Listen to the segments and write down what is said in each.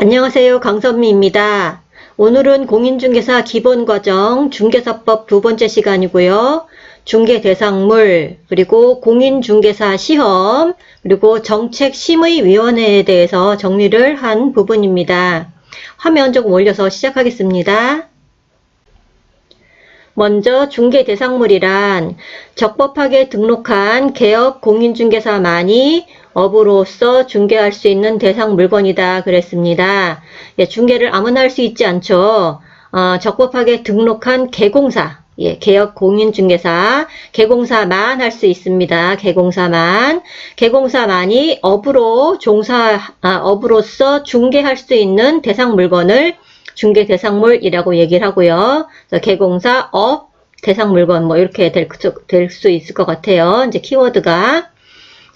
안녕하세요. 강선미입니다. 오늘은 공인중개사 기본과정 중개사법 두 번째 시간이고요. 중개대상물, 그리고 공인중개사 시험, 그리고 정책심의위원회에 대해서 정리를 한 부분입니다. 화면 조금 올려서 시작하겠습니다. 먼저 중개대상물이란 적법하게 등록한 개업 공인중개사만이 업으로서 중개할 수 있는 대상 물건이다 그랬습니다. 중개를 아무나 할 수 있지 않죠. 적법하게 등록한 개공사, 개업 공인중개사, 개공사만 할 수 있습니다. 개공사만이 업으로서 중개할 수 있는 대상 물건을 중개대상물이라고 얘기를 하고요. 개공사, 업, 대상물건 이렇게 될 수 있을 것 같아요. 이제 키워드가.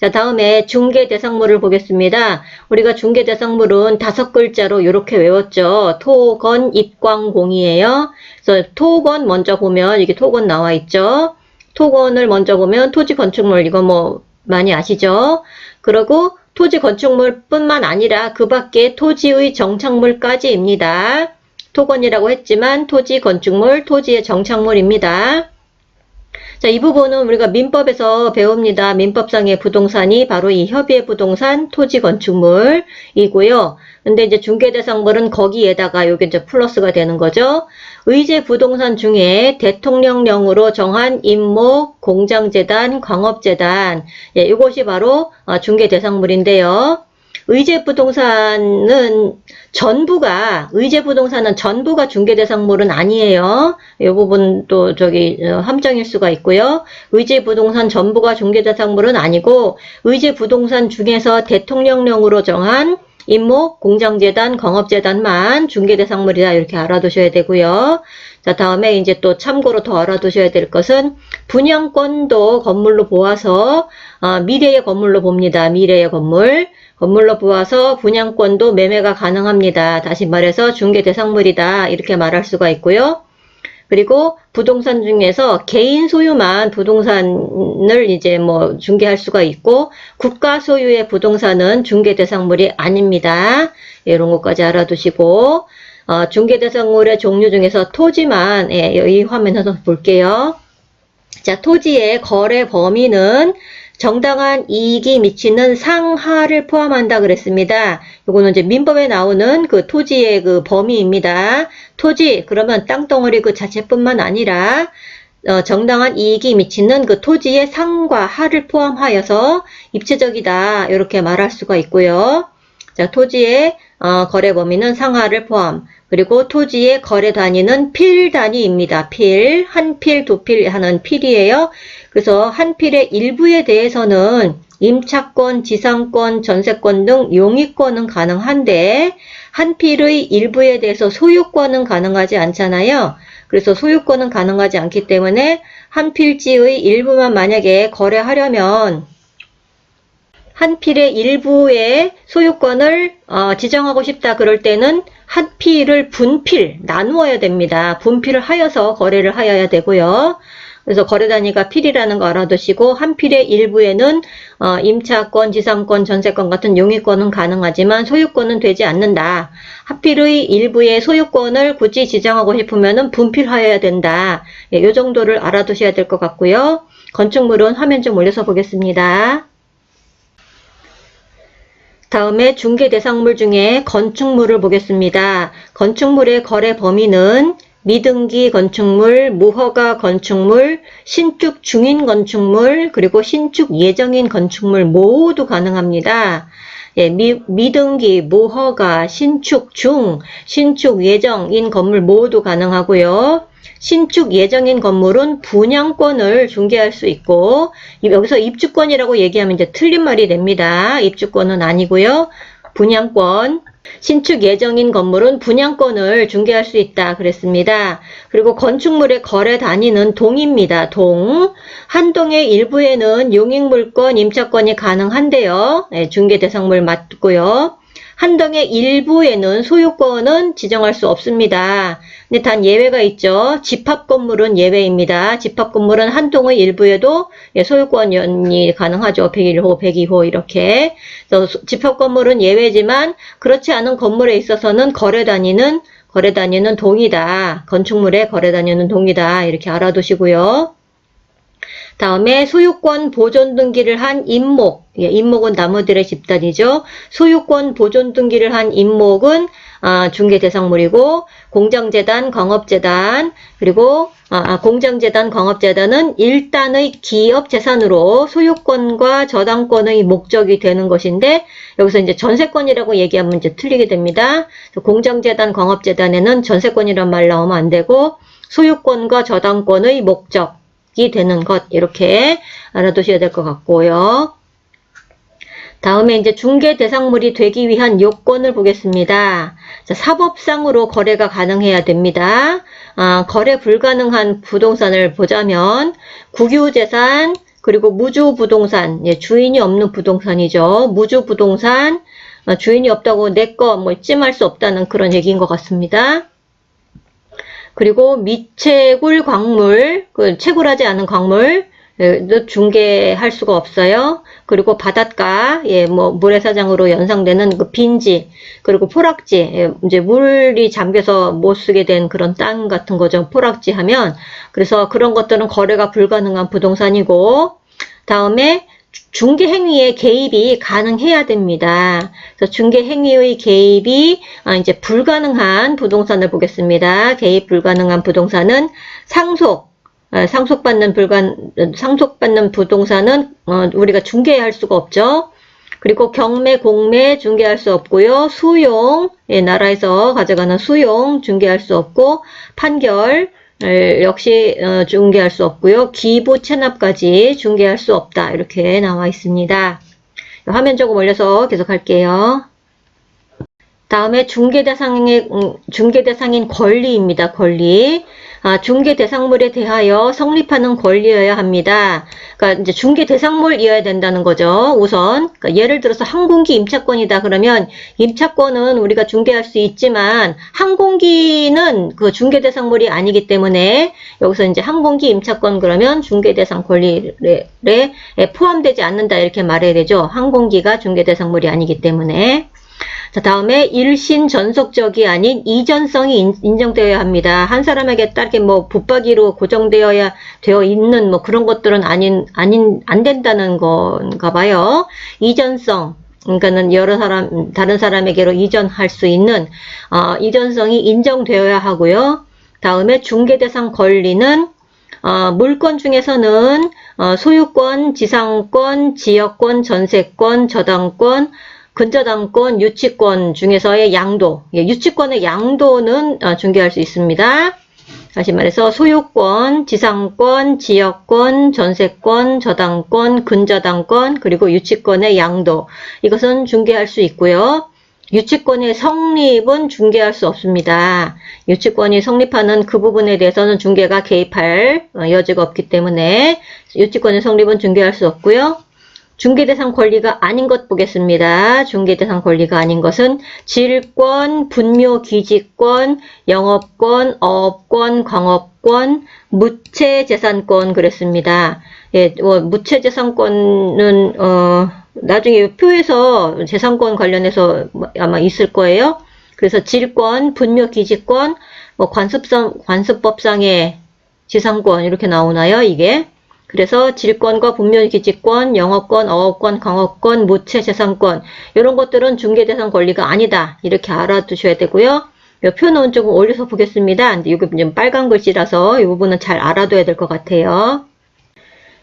자, 다음에 중개대상물을 보겠습니다. 우리가 중개대상물은 5글자로 이렇게 외웠죠. 토건, 입광공이에요. 그래서 토건 먼저 보면 이게 토건 나와 있죠. 토건을 먼저 보면 토지 건축물, 이거 많이 아시죠? 그리고 토지 건축물 뿐만 아니라 그 밖에 토지의 정착물까지입니다. 토건이라고 했지만 토지 건축물, 토지의 정착물입니다. 자, 이 부분은 우리가 민법에서 배웁니다. 민법상의 부동산이 바로 이 협의의 부동산, 토지 건축물이고요. 근데 이제 중개대상물은 거기에다가 요게 이제 플러스가 되는 거죠. 의제 부동산 중에 대통령령으로 정한 임목, 공장재단, 광업재단, 이것이 바로 중개대상물인데요. 의제 부동산은 전부가 중개대상물은 아니에요. 이 부분도 함정일 수가 있고요. 의제 부동산 전부가 중개대상물은 아니고, 의제 부동산 중에서 대통령령으로 정한 임목, 공장재단, 광업재단만 중개대상물이다 이렇게 알아두셔야 되고요. 자, 다음에 이제 또 참고로 더 알아두셔야 될 것은 분양권도 건물로 보아서 미래의 건물로 봅니다. 미래의 건물로 보아서 분양권도 매매가 가능합니다. 다시 말해서 중개대상물이다 이렇게 말할 수가 있고요. 그리고 부동산 중에서 개인 소유만 부동산을 이제 중개할 수가 있고, 국가 소유의 부동산은 중개대상물이 아닙니다. 이런 것까지 알아두시고, 중개대상물의 종류 중에서 토지만, 이 화면에서 볼게요. 자, 토지의 거래 범위는 정당한 이익이 미치는 상하를 포함한다 그랬습니다. 요거는 이제 민법에 나오는 그 토지의 그 범위입니다. 토지, 그러면 땅덩어리 그 자체뿐만 아니라, 정당한 이익이 미치는 그 토지의 상과 하를 포함하여서 입체적이다. 이렇게 말할 수가 있고요. 자, 토지의 거래 범위는 상하를 포함. 그리고 토지의 거래 단위는 필 단위입니다. 한 필, 두 필 하는 필이에요. 그래서 한 필의 일부에 대해서는 임차권, 지상권, 전세권 등 용익권은 가능한데, 한 필의 일부에 대해서 소유권은 가능하지 않잖아요. 그래서 소유권은 가능하지 않기 때문에 한 필지의 일부만 만약에 거래하려면 한 필의 일부의 소유권을 지정하고 싶다 그럴 때는 한 필을 분필, 나누어야 됩니다. 분필을 하여서 거래를 하여야 되고요. 그래서 거래 단위가 필이라는 거 알아두시고, 한 필의 일부에는 임차권, 지상권, 전세권 같은 용익권은 가능하지만 소유권은 되지 않는다. 한 필의 일부의 소유권을 굳이 지정하고 싶으면은 분필하여야 된다. 이 정도를 알아두셔야 될 것 같고요. 건축물은 화면 좀 올려서 보겠습니다. 다음에 중개대상물 중에 건축물을 보겠습니다. 건축물의 거래 범위는 미등기 건축물, 무허가 건축물, 신축 중인 건축물, 그리고 신축 예정인 건축물 모두 가능합니다. 미등기, 무허가, 신축 중, 신축 예정인 건물 모두 가능하고요. 신축 예정인 건물은 분양권을 중개할 수 있고, 여기서 입주권이라고 얘기하면 이제 틀린 말이 됩니다. 입주권은 아니고요. 분양권. 신축 예정인 건물은 분양권을 중개할 수 있다 그랬습니다. 그리고 건축물의 거래 단위는 동입니다. 한 동의 일부에는 용익물권, 임차권이 가능한데요. 중개대상물 맞고요. 한동의 일부에는 소유권은 지정할 수 없습니다. 근데 단 예외가 있죠. 집합 건물은 예외입니다. 집합 건물은 한동의 일부에도 소유권이 가능하죠. 101호, 102호 이렇게. 그래서 집합 건물은 예외지만 그렇지 않은 건물에 있어서는 거래 단위는 동이다. 건축물의 거래 단위는 동이다. 이렇게 알아두시고요. 다음에 소유권 보존 등기를 한 임목, 임목은 나무들의 집단이죠. 소유권 보존 등기를 한 임목은 중개 대상물이고, 공장재단, 광업재단, 그리고 공장재단, 광업재단은 일단의 기업 재산으로 소유권과 저당권의 목적이 되는 것인데, 여기서 이제 전세권이라고 얘기하면 이제 틀리게 됩니다. 공장재단, 광업재단에는 전세권이란 말 나오면 안 되고, 소유권과 저당권의 목적, 이 되는 것 이렇게 알아두셔야 될 것 같고요. 다음에 이제 중개 대상물이 되기 위한 요건을 보겠습니다. 자, 사법상으로 거래가 가능해야 됩니다. 거래 불가능한 부동산을 보자면 국유재산 그리고 무주부동산, 주인이 없는 부동산이죠. 무주부동산, 주인이 없다고 내 거 뭐 찜할 수 없다는 그런 얘기인 것 같습니다. 그리고 미채굴 광물, 채굴하지 않은 광물, 중개할 수가 없어요. 그리고 바닷가, 뭐, 모래사장으로 연상되는 그 빈지, 그리고 포락지, 이제 물이 잠겨서 못 쓰게 된 그런 땅 같은 거죠. 포락지 하면. 그래서 그런 것들은 거래가 불가능한 부동산이고, 다음에 중개행위의 개입이 가능해야 됩니다. 그래서 중개행위의 개입이 이제 불가능한 부동산을 보겠습니다. 개입 불가능한 부동산은 상속받는 부동산은 우리가 중개할 수가 없죠. 그리고 경매, 공매 중개할 수 없고요. 수용, 나라에서 가져가는 수용 중개할 수 없고, 판결 역시 중개할 수 없고요. 기부 체납까지 중개할 수 없다. 이렇게 나와 있습니다. 화면 조금 올려서 계속 할게요. 다음에 중개 대상인 권리입니다. 권리. 중개 대상물에 대하여 성립하는 권리여야 합니다. 그러니까 이제 중개 대상물이어야 된다는 거죠. 우선 그러니까 예를 들어서 항공기 임차권이다 그러면 임차권은 우리가 중개할 수 있지만 항공기는 그 중개 대상물이 아니기 때문에 여기서 이제 항공기 임차권 그러면 중개 대상 권리에 포함되지 않는다 이렇게 말해야 되죠. 항공기가 중개 대상물이 아니기 때문에. 자, 다음에 일신 전속적이 아닌 이전성이 인정되어야 합니다. 한 사람에게 따르게 뭐 붙박이로 되어 있는 뭐 그런 것들은 안 된다는 건가 봐요. 이전성. 그러니까는 다른 사람에게로 이전할 수 있는, 이전성이 인정되어야 하고요. 다음에 중개대상 권리는, 물권 중에서는, 소유권, 지상권, 지역권, 전세권, 저당권, 근저당권, 유치권 중에서의 양도, 유치권의 양도는 중개할 수 있습니다. 다시 말해서 소유권, 지상권, 지역권, 전세권, 저당권, 근저당권, 그리고 유치권의 양도, 이것은 중개할 수 있고요. 유치권의 성립은 중개할 수 없습니다. 유치권이 성립하는 그 부분에 대해서는 중개가 개입할 여지가 없기 때문에 유치권의 성립은 중개할 수 없고요. 중개대상 권리가 아닌 것 보겠습니다. 중개대상 권리가 아닌 것은 질권, 분묘기지권, 영업권, 어업권, 광업권, 무채재산권 그랬습니다. 무채재산권은 나중에 표에서 재산권 관련해서 아마 있을 거예요. 그래서 질권, 분묘기지권, 관습법상의 지상권 이렇게 나오나요? 이게? 그래서 질권과 분묘기지권, 영업권, 어업권, 광업권, 무채재산권 이런 것들은 중개대상 권리가 아니다. 이렇게 알아두셔야 되고요. 이 표는 조금 올려서 보겠습니다. 근데 이거 좀 빨간 글씨라서 이 부분은 잘 알아둬야 될 것 같아요.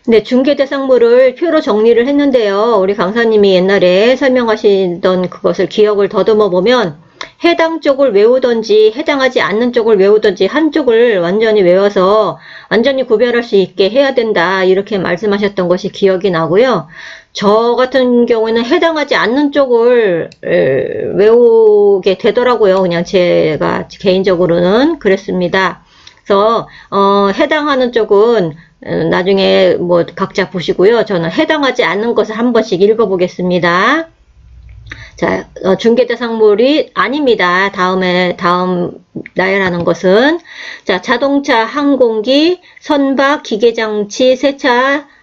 네, 중개대상물을 표로 정리를 했는데요. 우리 강사님이 옛날에 설명하시던 그것을 기억을 더듬어 보면 해당 쪽을 외우던지 해당하지 않는 쪽을 외우던지 한쪽을 완전히 외워서 완전히 구별할 수 있게 해야 된다 이렇게 말씀하셨던 것이 기억이 나고요. 저 같은 경우에는 해당하지 않는 쪽을 외우게 되더라고요. 그냥 제가 개인적으로는 그랬습니다. 그래서 해당하는 쪽은 나중에 뭐 각자 보시고요. 저는 해당하지 않는 것을 한 번씩 읽어보겠습니다. 자, 중개대상물이 아닙니다. 다음 나열하는 것은. 자, 자동차, 항공기, 선박, 기계장치,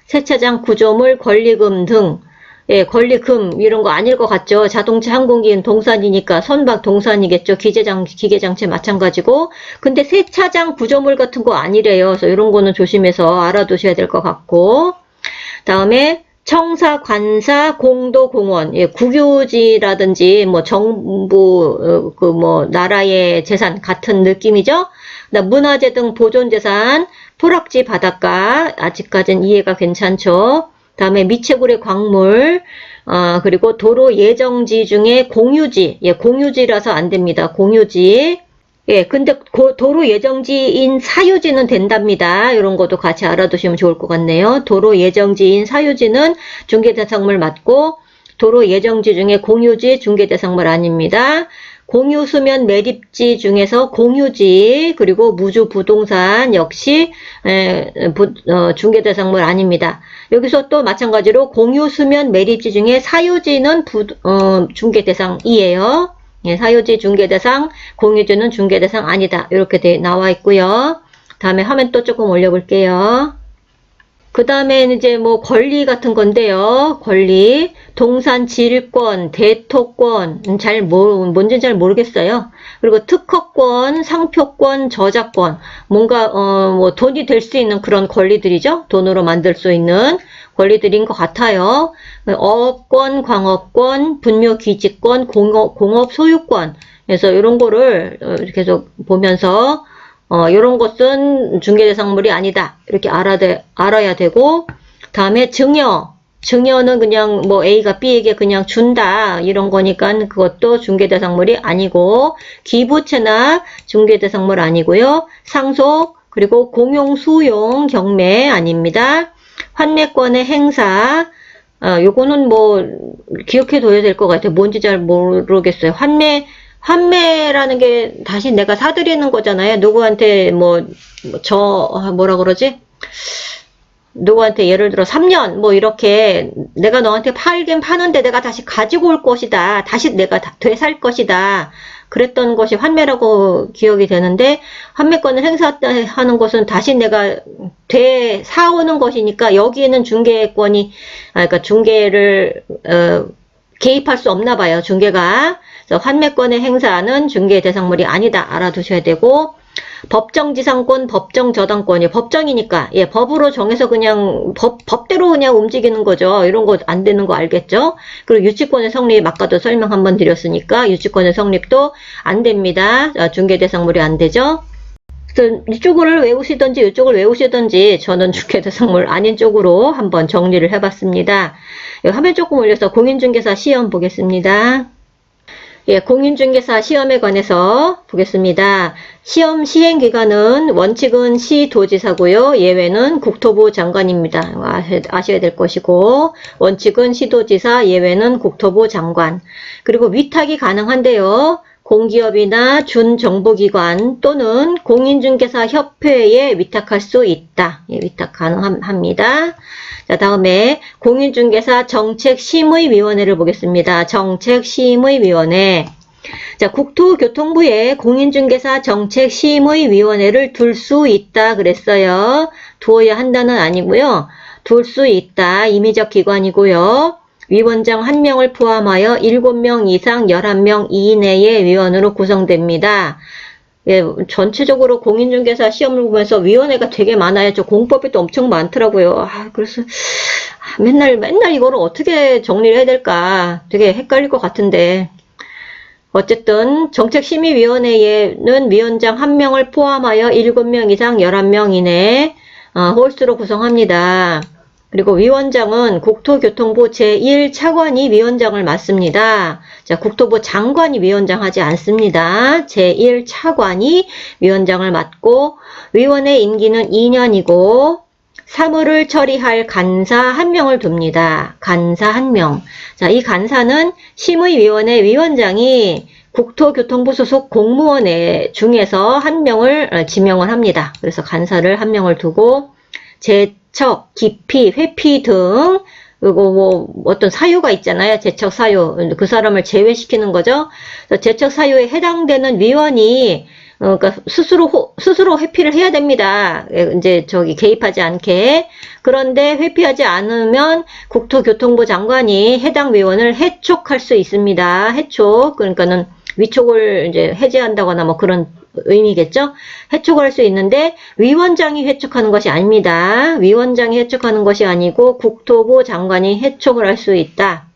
세차장 구조물, 권리금 등. 예, 권리금, 이런 거 아닐 것 같죠? 자동차, 항공기는 동산이니까 선박 동산이겠죠? 기계장치 마찬가지고. 근데 세차장 구조물 같은 거 아니래요. 그래서 이런 거는 조심해서 알아두셔야 될 것 같고. 다음에, 청사, 관사, 공도, 공원, 예, 국유지라든지, 뭐, 정부, 나라의 재산 같은 느낌이죠? 문화재 등 보존재산, 토락지, 바닷가, 아직까진 이해가 괜찮죠? 다음에 미채굴의 광물, 그리고 도로 예정지 중에 공유지, 예, 공유지라서 안 됩니다. 공유지. 예, 근데 도로 예정지인 사유지는 된답니다. 이런 것도 같이 알아두시면 좋을 것 같네요. 도로 예정지인 사유지는 중개대상물 맞고, 도로 예정지 중에 공유지 중개대상물 아닙니다. 공유수면 매립지 중에서 공유지, 그리고 무주부동산 역시 중개대상물 아닙니다. 여기서 또 마찬가지로 공유수면 매립지 중에 사유지는 중개대상이에요. 예, 사유지 중개대상, 공유지는 중개대상 아니다. 이렇게 나와 있고요. 다음에 화면 또 조금 올려볼게요. 그 다음에는 이제 뭐 권리 같은 건데요. 권리, 동산 질권, 대토권, 뭔지는 잘 모르겠어요. 그리고 특허권, 상표권, 저작권, 뭔가 뭐 돈이 될 수 있는 그런 권리들이죠. 돈으로 만들 수 있는 권리들인 것 같아요. 어업권, 광업권, 분묘기지권, 공업 소유권. 그래서 이런 거를 계속 보면서 이런 것은 중개대상물이 아니다. 이렇게 알아야 되고, 다음에 증여는 그냥 뭐 A가 B에게 그냥 준다. 이런 거니까 그것도 중개대상물이 아니고, 기부채납 중개대상물 아니고요. 상속, 그리고 공용, 수용, 경매 아닙니다. 환매권의 행사, 요거는 뭐 기억해둬야 될 것 같아요. 뭔지 잘 모르겠어요. 환매라는 게 다시 내가 사드리는 거잖아요. 누구한테 뭐라 그러지? 누구한테 예를 들어 3년 뭐 이렇게 내가 너한테 팔긴 파는데 내가 다시 가지고 올 것이다. 다시 내가 되살 것이다. 그랬던 것이 환매라고 기억이 되는데, 환매권을 행사하는 것은 다시 내가 사오는 것이니까 여기에는 그러니까 중개를 개입할 수 없나 봐요. 중개가. 그래서 환매권의 행사는 중개 대상물이 아니다. 알아두셔야 되고, 법정지상권, 법정저당권이 법정이니까, 예, 법으로 정해서 그냥, 법대로 그냥 움직이는 거죠. 이런 거 안 되는 거 알겠죠? 그리고 유치권의 성립, 아까도 설명 한번 드렸으니까, 유치권의 성립도 안 됩니다. 중개대상물이 안 되죠? 그래서 이쪽을 외우시든지, 이쪽을 외우시든지, 저는 중개대상물 아닌 쪽으로 한번 정리를 해봤습니다. 화면 조금 올려서 공인중개사 시험 보겠습니다. 예, 공인중개사 시험에 관해서 보겠습니다. 시험 시행기관은 원칙은 시도지사고요. 예외는 국토부 장관입니다. 아셔야 될 것이고, 원칙은 시도지사, 예외는 국토부 장관. 그리고 위탁이 가능한데요. 공기업이나 준정보기관 또는 공인중개사협회에 위탁할 수 있다. 예, 위탁 가능합니다. 자, 다음에 공인중개사 정책심의위원회를 보겠습니다. 정책심의위원회. 자, 국토교통부에 공인중개사 정책심의위원회를 둘 수 있다 그랬어요. 두어야 한다는 아니고요. 둘 수 있다. 임의적 기관이고요. 위원장 1명을 포함하여 7명 이상 11명 이내의 위원으로 구성됩니다. 예, 전체적으로 공인중개사 시험을 보면서 위원회가 되게 많아요. 저 공법이 또 엄청 많더라고요. 그래서 맨날 이거를 어떻게 정리를 해야 될까 되게 헷갈릴 것 같은데, 어쨌든 정책심의위원회에는 위원장 1명을 포함하여 7명 이상 11명 이내 홀수로 구성합니다. 그리고 위원장은 국토교통부 제1차관이 위원장을 맡습니다. 자, 국토부 장관이 위원장 하지 않습니다. 제1차관이 위원장을 맡고, 위원회 임기는 2년이고, 사무를 처리할 간사 1명을 둡니다. 간사 1명. 자, 이 간사는 심의위원회 위원장이 국토교통부 소속 공무원 중에서 1명을 지명을 합니다. 그래서 간사를 1명을 두고, 제척, 기피, 회피 등 그리고 뭐 어떤 사유가 있잖아요. 제척 사유. 그 사람을 제외시키는 거죠. 그래서 제척 사유에 해당되는 위원이 그러니까 스스로 회피를 해야 됩니다. 이제 개입하지 않게. 그런데 회피하지 않으면 국토교통부 장관이 해당 위원을 해촉할 수 있습니다. 해촉. 그러니까는 위촉을 이제 해제한다거나 뭐 그런 의미겠죠? 해촉을 할 수 있는데 위원장이 해촉하는 것이 아닙니다. 위원장이 해촉하는 것이 아니고 국토부 장관이 해촉을 할 수 있다.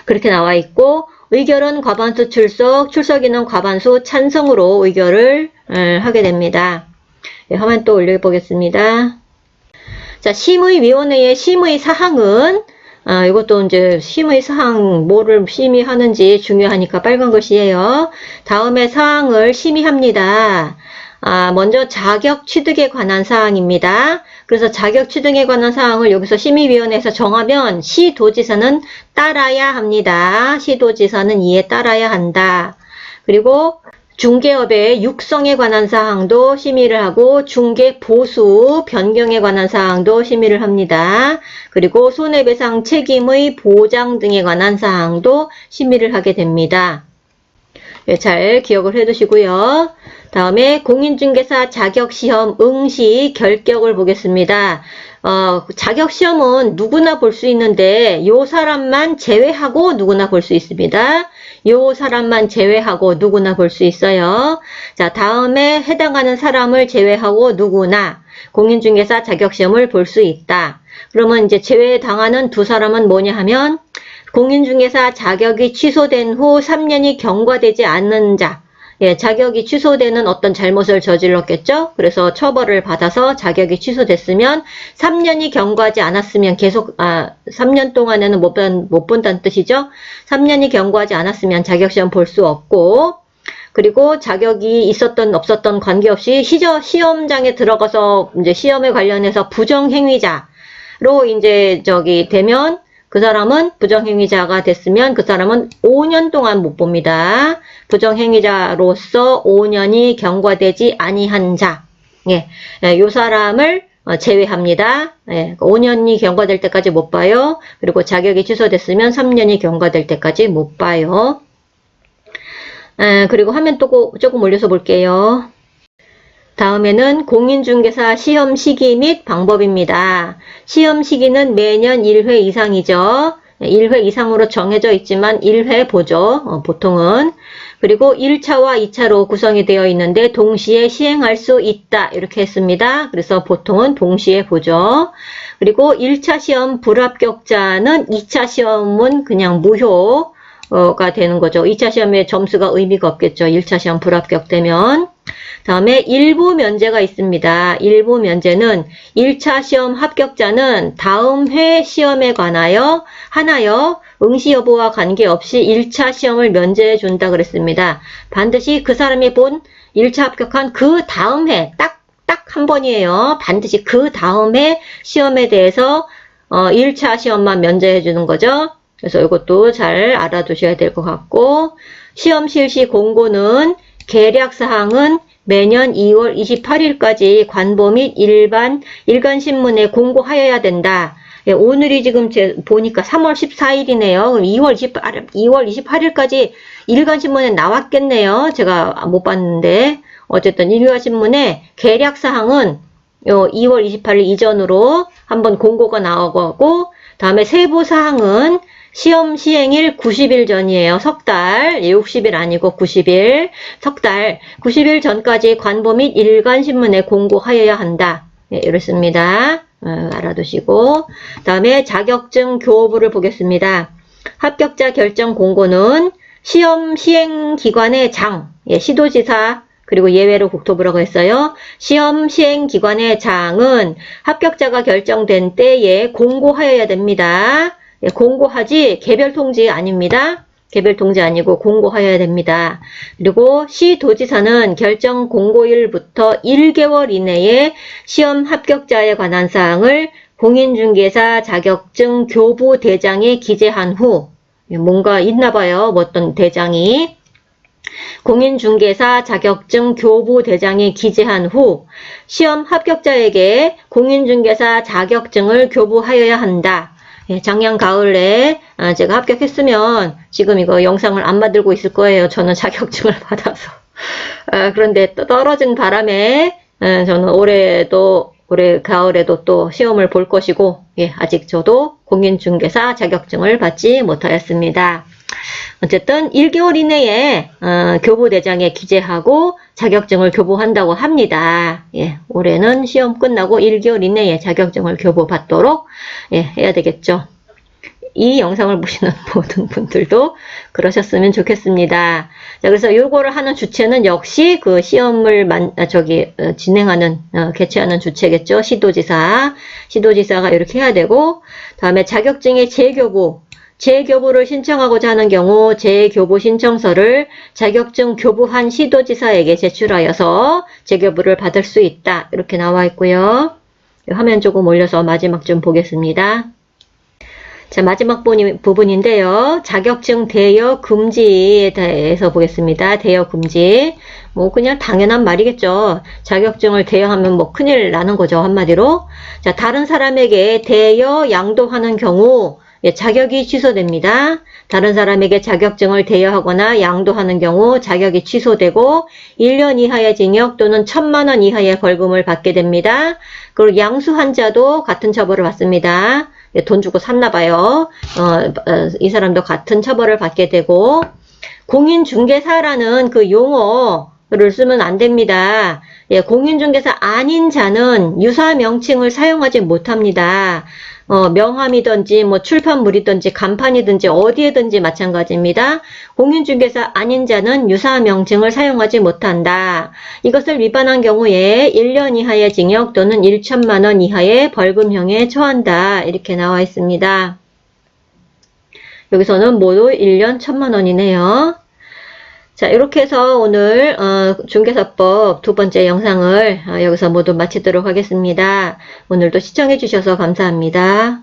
그렇게 나와 있고 의결은 과반수 출석인은 과반수 찬성으로 의결을 하게 됩니다. 화면 또 올려보겠습니다. 자, 심의위원회의 심의사항은 이것도 이제 심의사항 뭐를 심의하는지 중요하니까 빨간 글씨예요. 다음에 사항을 심의합니다. 먼저 자격 취득에 관한 사항입니다. 그래서 자격 취득에 관한 사항을 여기서 심의위원회에서 정하면 시도지사는 따라야 합니다. 시도지사는 이에 따라야 한다. 그리고 중개업의 육성에 관한 사항도 심의를 하고 중개 보수 변경에 관한 사항도 심의를 합니다. 그리고 손해배상 책임의 보장 등에 관한 사항도 심의를 하게 됩니다. 네, 잘 기억을 해 두시고요. 다음에 공인중개사 자격시험 응시 결격을 보겠습니다. 자격시험은 누구나 볼 수 있는데 요 사람만 제외하고 누구나 볼 수 있습니다. 요 사람만 제외하고 누구나 볼 수 있어요. 자, 다음에 해당하는 사람을 제외하고 누구나 공인중개사 자격시험을 볼 수 있다. 그러면 이제 제외당하는 두 사람은 뭐냐 하면 공인중개사 자격이 취소된 후 3년이 경과되지 않는 자. 예, 자격이 취소되는 어떤 잘못을 저질렀겠죠? 그래서 처벌을 받아서 자격이 취소됐으면 3년이 경과하지 않았으면 계속 3년 동안에는 못 본다는 뜻이죠? 3년이 경과하지 않았으면 자격시험 볼 수 없고 그리고 자격이 있었던 없었던 관계없이 시험장에 들어가서 이제 시험에 관련해서 부정행위자로 이제 되면 그 사람은 부정행위자가 됐으면 그 사람은 5년 동안 못 봅니다. 부정행위자로서 5년이 경과되지 아니한 자. 예, 요 사람을 제외합니다. 예, 5년이 경과될 때까지 못 봐요. 그리고 자격이 취소됐으면 3년이 경과될 때까지 못 봐요. 그리고 화면 또 조금 올려서 볼게요. 다음에는 공인중개사 시험 시기 및 방법입니다. 시험 시기는 매년 1회 이상이죠. 1회 이상으로 정해져 있지만 1회 보죠. 보통은. 그리고 1차와 2차로 구성이 되어 있는데 동시에 시행할 수 있다. 이렇게 했습니다. 그래서 보통은 동시에 보죠. 그리고 1차 시험 불합격자는 2차 시험은 그냥 무효가 되는 거죠. 2차 시험에 점수가 의미가 없겠죠. 1차 시험 불합격되면. 다음에 일부 면제가 있습니다. 일부 면제는 1차 시험 합격자는 다음 회 시험에 관하여 응시 여부와 관계없이 1차 시험을 면제해 준다 그랬습니다. 반드시 그 사람이 본 1차 합격한 그 다음 해 딱 한 번이에요. 반드시 그 다음 해 시험에 대해서 1차 시험만 면제해 주는 거죠. 그래서 이것도 잘 알아두셔야 될 것 같고 시험 실시 공고는 계략사항은 매년 2월 28일까지 관보 및 일간 신문에 공고하여야 된다. 예, 오늘이 지금 보니까 3월 14일이네요. 그럼 2월 28일까지 일간 신문에 나왔겠네요. 제가 못 봤는데 어쨌든 일간 신문에 계략 사항은 2월 28일 이전으로 한번 공고가 나오고 다음에 세부 사항은 시험 시행일 90일 전이에요. 석 달, 60일 아니고 90일, 석 달, 90일 전까지 관보 및 일간신문에 공고하여야 한다. 네, 이렇습니다. 알아두시고 다음에 자격증 교부를 보겠습니다. 합격자 결정 공고는 시험 시행 기관의 장, 시도지사 그리고 예외로 국토부라고 했어요. 시험 시행 기관의 장은 합격자가 결정된 때에 공고하여야 됩니다. 공고하지 개별 통지 아닙니다. 개별 통지 아니고 공고하여야 됩니다. 그리고 시도지사는 결정 공고일부터 1개월 이내에 시험 합격자에 관한 사항을 공인중개사 자격증 교부 대장에 기재한 후 뭔가 있나 봐요. 뭐 어떤 대장이 공인중개사 자격증 교부 대장에 기재한 후 시험 합격자에게 공인중개사 자격증을 교부하여야 한다. 예, 작년 가을에 제가 합격했으면 지금 이거 영상을 안 만들고 있을 거예요. 저는 자격증을 받아서. 그런데 또 떨어진 바람에 저는 올해 가을에도 또 시험을 볼 것이고, 예, 아직 저도 공인중개사 자격증을 받지 못하였습니다. 어쨌든 1개월 이내에 교부대장에 기재하고 자격증을 교부한다고 합니다. 예, 올해는 시험 끝나고 1개월 이내에 자격증을 교부받도록 해야 되겠죠. 이 영상을 보시는 모든 분들도 그러셨으면 좋겠습니다. 자, 그래서 요거를 하는 주체는 역시 그 시험을 진행하는, 개최하는 주체겠죠. 시도지사가 이렇게 해야 되고, 다음에 자격증의 재교부를 신청하고자 하는 경우 재교부 신청서를 자격증 교부한 시도지사에게 제출하여서 재교부를 받을 수 있다. 이렇게 나와 있고요. 화면 조금 올려서 마지막 좀 보겠습니다. 자, 마지막 부분인데요. 자격증 대여 금지에 대해서 보겠습니다. 대여 금지. 뭐 그냥 당연한 말이겠죠. 자격증을 대여하면 뭐 큰일 나는 거죠. 한마디로. 자, 다른 사람에게 대여 양도하는 경우 자격이 취소됩니다. 다른 사람에게 자격증을 대여하거나 양도하는 경우 자격이 취소되고 1년 이하의 징역 또는 1,000만 원 이하의 벌금을 받게 됩니다. 그리고 양수한 자도 같은 처벌을 받습니다. 돈 주고 샀나봐요. 이 사람도 같은 처벌을 받게 되고, 공인중개사라는 그 용어를 쓰면 안 됩니다. 예, 공인중개사 아닌 자는 유사 명칭을 사용하지 못합니다. 명함이든지 뭐 출판물이든지 간판이든지 어디에든지 마찬가지입니다. 공인중개사 아닌 자는 유사 명칭을 사용하지 못한다. 이것을 위반한 경우에 1년 이하의 징역 또는 1,000만 원 이하의 벌금형에 처한다. 이렇게 나와 있습니다. 여기서는 모두 1년 1,000만 원이네요. 자, 이렇게 해서 오늘 중개사법 두 번째 영상을 여기서 모두 마치도록 하겠습니다. 오늘도 시청해 주셔서 감사합니다.